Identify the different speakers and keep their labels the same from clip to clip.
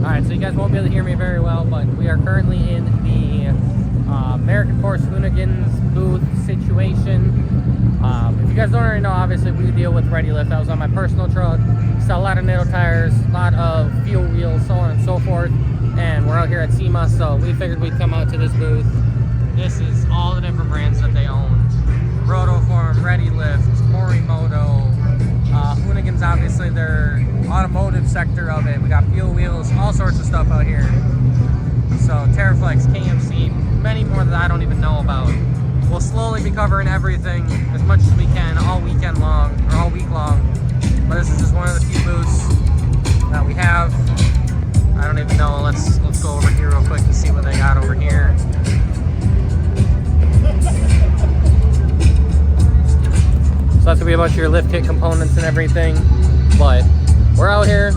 Speaker 1: Alright, so you guys won't be able to hear me very well, but we are currently in the American Force Hoonigans booth situation. If you guys don't already know, obviously we deal with Ready Lift. I was on my personal truck, sell a lot of NATO tires, a lot of fuel wheels, so on and so forth. And we're out here at SEMA, so we figured we'd come out to this booth. This is all the different brands that they own. Rotoform, Ready Lift, Morimoto, Hoonigans, obviously their automotive sector of it. We got fuel wheels, all sorts of stuff out here. So Terraflex, KMC, many more that I don't even know about. We'll slowly be covering everything as much as we can all weekend long, or all week long. But this is just one of the few booths that we have. I don't even know. Let's go over here real quick and see what they got over here. So that's gonna be a bunch of your lift kit components and everything. But we're out here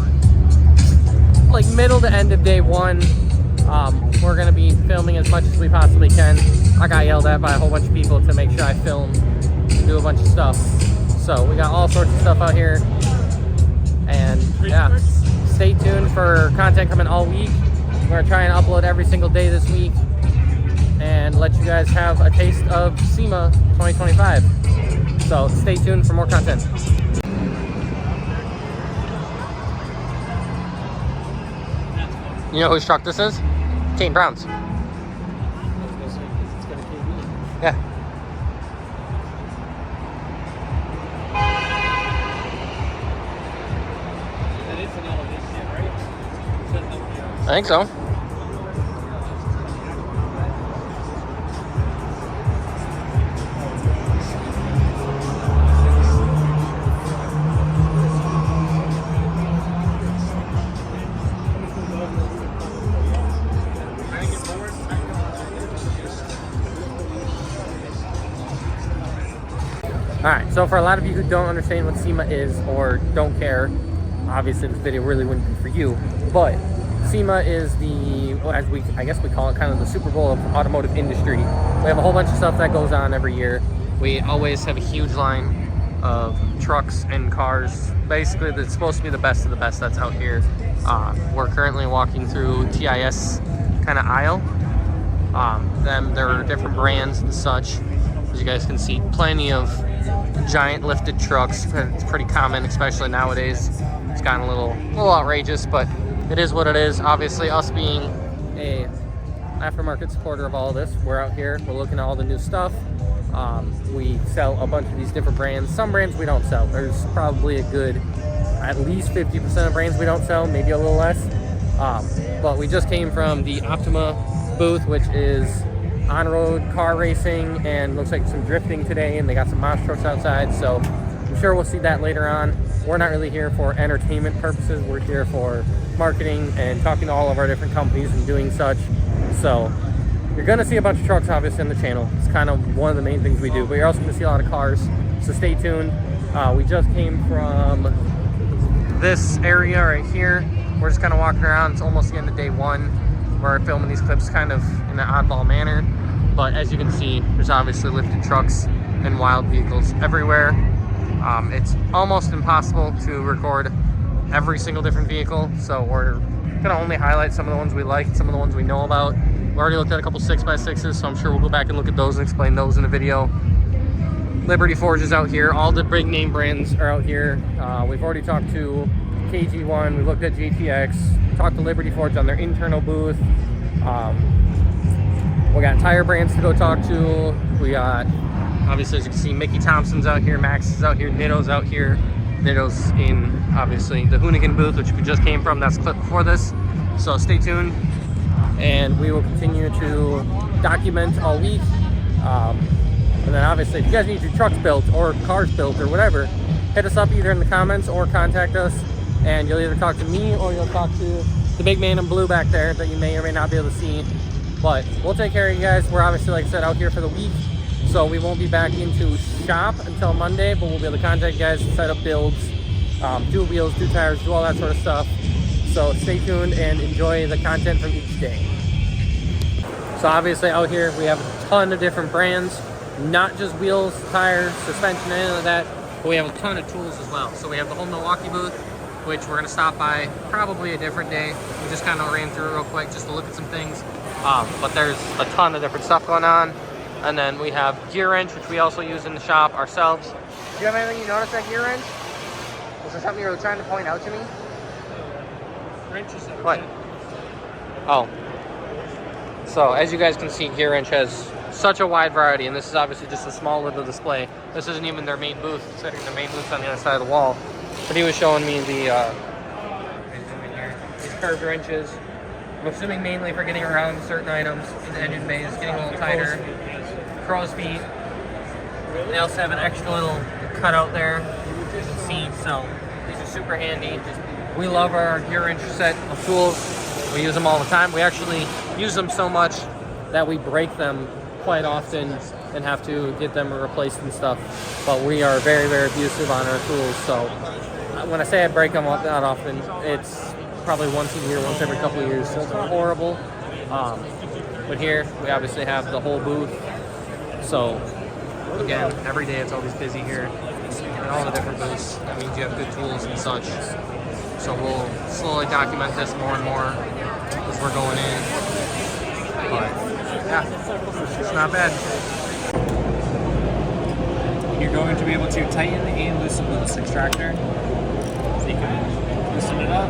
Speaker 1: like middle to end of day one. We're gonna be filming as much as we possibly can. I got yelled at by a whole bunch of people to make sure I film and do a bunch of stuff. So we got all sorts of stuff out here. And yeah, stay tuned for content coming all week. We're gonna try and upload every single day this week and let you guys have a taste of SEMA 2025. So stay tuned for more content. You know whose truck this is? Kane Brown's. Yeah. That is an elevation, right? I think so. Alright, so for a lot of you who don't understand what SEMA is or don't care, obviously this video really wouldn't be for you, but SEMA is the, well, as I guess we call it, kind of the Super Bowl of automotive industry. We have a whole bunch of stuff that goes on every year. We always have a huge line of trucks and cars. Basically, it's supposed to be the best of the best that's out here. We're currently walking through TIS kind of aisle. There are different brands and such. As you guys can see, plenty of giant lifted trucks. It's pretty common, especially nowadays. It's gotten a little outrageous, but it is what it is. Obviously, us being a aftermarket supporter of all of this, we're out here, we're looking at all the new stuff. We sell a bunch of these different brands. Some brands we don't sell. There's probably a good, at least 50% of brands we don't sell, maybe a little less. But we just came from the Optima booth, which is on-road car racing, and looks like some drifting today, and they got some monster trucks outside, so I'm sure we'll see that later on. We're not really here for entertainment purposes. We're here for marketing and talking to all of our different companies and doing such. So you're gonna see a bunch of trucks obviously on the channel. It's kind of one of the main things we do, but you're also gonna see a lot of cars, so stay tuned. We just came from this area right here. We're just kind of walking around. It's almost the end of day one. We're filming these clips kind of in an oddball manner, but as you can see, there's obviously lifted trucks and wild vehicles everywhere. It's almost impossible to record every single different vehicle, so we're gonna only highlight some of the ones we like, some of the ones we know about. We already looked at a couple 6x6s, so I'm sure we'll go back and look at those and explain those in a video. Liberty Forge is out here. All the big name brands are out here. We've already talked to KG1, we looked at GTX, talked to Liberty Forge on their internal booth. We got tire brands to go talk to. We got, obviously, as you can see, Mickey Thompson's out here, Max is out here, Nitto's out here. Nitto's in, obviously, the Hoonigan booth, which we just came from. That's a clip before this. So stay tuned, and we will continue to document all week. And then obviously, if you guys need your trucks built or cars built or whatever, hit us up either in the comments or contact us, and you'll either talk to me or you'll talk to the big man in blue back there that you may or may not be able to see. But we'll take care of you guys. We're obviously, like I said, out here for the week, so we won't be back into shop until Monday, but we'll be able to contact you guys, set up builds, do wheels, do tires, do all that sort of stuff. So stay tuned and enjoy the content from each day. So obviously out here we have a ton of different brands, not just wheels, tires, suspension, anything like that, but we have a ton of tools as well. So we have the whole Milwaukee booth, which we're gonna stop by probably a different day. We just kind of ran through real quick just to look at some things. But there's a ton of different stuff going on. And then we have gear wrench, which we also use in the shop ourselves. Do you have anything you noticed that gear wrench? Was there something you were trying to point out to me?
Speaker 2: Wrenches.
Speaker 1: What? Oh. So as you guys can see, gear wrench has such a wide variety, and this is obviously just a small little display. This isn't even their main booth, considering their main booth's on the other side of the wall. But he was showing me these curved wrenches. I'm assuming mainly for getting around certain items in the engine bays, getting a little tighter. Crow's feet. They also have an extra little cutout there seat, so these are super handy. We love our gear wrench set of tools. We use them all the time. We actually use them so much that we break them quite often and have to get them replaced and stuff. But we are very, very abusive on our tools. So when I say I break them not often, it's probably once a year, once every couple of years. So it's not horrible. But here we obviously have the whole booth. So again, every day it's always busy here. And all the different booths. That means you have good tools and such. So we'll slowly document this more and more as we're going in. But yeah, it's not bad.
Speaker 2: You're going to be able to tighten and loosen with this extractor. So you can loosen it up.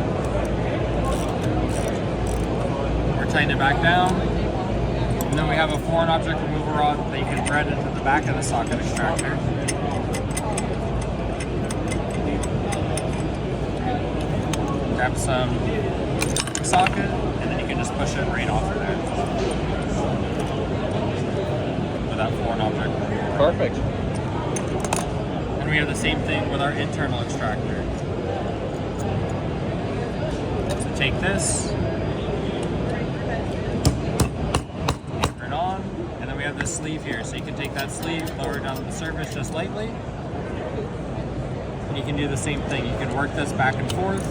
Speaker 2: Or tighten it back down. And then we have a foreign object removal rod that you can thread into the back of the socket extractor. Grab some socket, and then you can just push it right off of there. Without foreign object removal.
Speaker 1: Perfect.
Speaker 2: And we have the same thing with our internal extractor. So take this, anchor it on, and then we have this sleeve here. So you can take that sleeve, lower it down to the surface just lightly, and you can do the same thing. You can work this back and forth,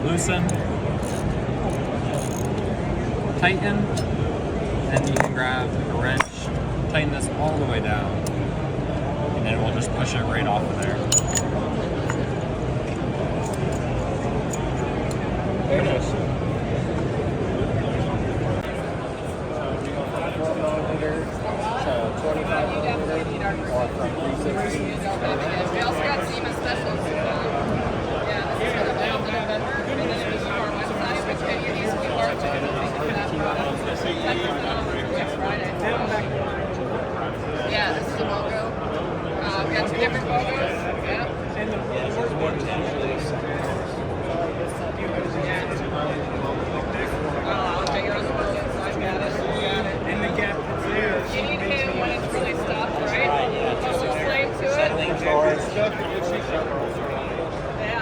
Speaker 2: loosen, tighten, and you can grab a wrench, tighten this all the way down, and then we'll just push it right off of there.
Speaker 1: Very nice. So 25 millimeter, or from 360.
Speaker 3: We also got SEMA specials. Yeah, this is for the valve that are better, and then it is for our website, which any of these we work on. Next Friday. Yeah, this is a logo. We got two different logos. Yeah. I'll figure out the logo inside. Got it.
Speaker 2: And the gap is there.
Speaker 3: You need him when it's really stuffed, right? A little flame to it. Yeah,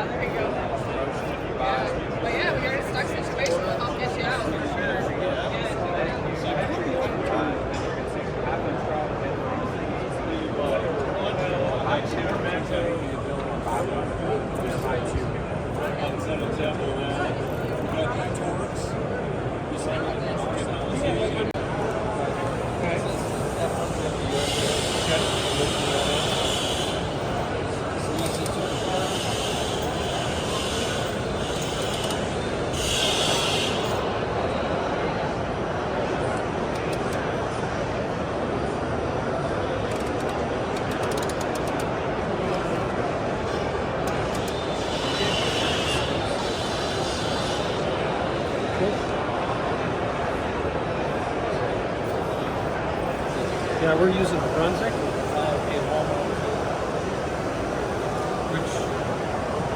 Speaker 3: there you go. Yeah. But yeah, when you're in a stuck situation, we'll help get you out for sure.
Speaker 2: Yeah, we're using the Brunswick. Which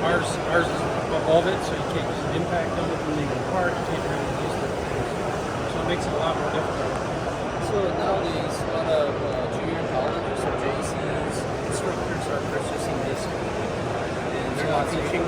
Speaker 2: ours is above it, so you can't use an impact on it when you go apart. You can't really use the so it makes it a lot more difficult.
Speaker 4: So nowadays, a lot of junior colleges or JCs instructors are purchasing this, and they're not teaching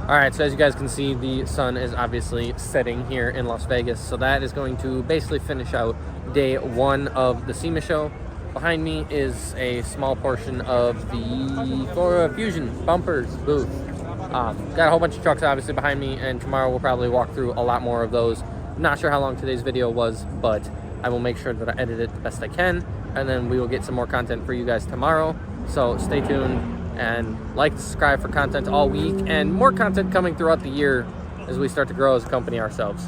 Speaker 1: All right, so as you guys can see, the sun is obviously setting here in Las Vegas. So that is going to basically finish out day 1 of the SEMA show. Behind me is a small portion of the Florida Fusion bumpers booth. Got a whole bunch of trucks obviously behind me, and tomorrow we'll probably walk through a lot more of those. Not sure how long today's video was, but I will make sure that I edit it the best I can, and then we will get some more content for you guys tomorrow. So stay tuned and like, subscribe for content all week, and more content coming throughout the year as we start to grow as a company ourselves.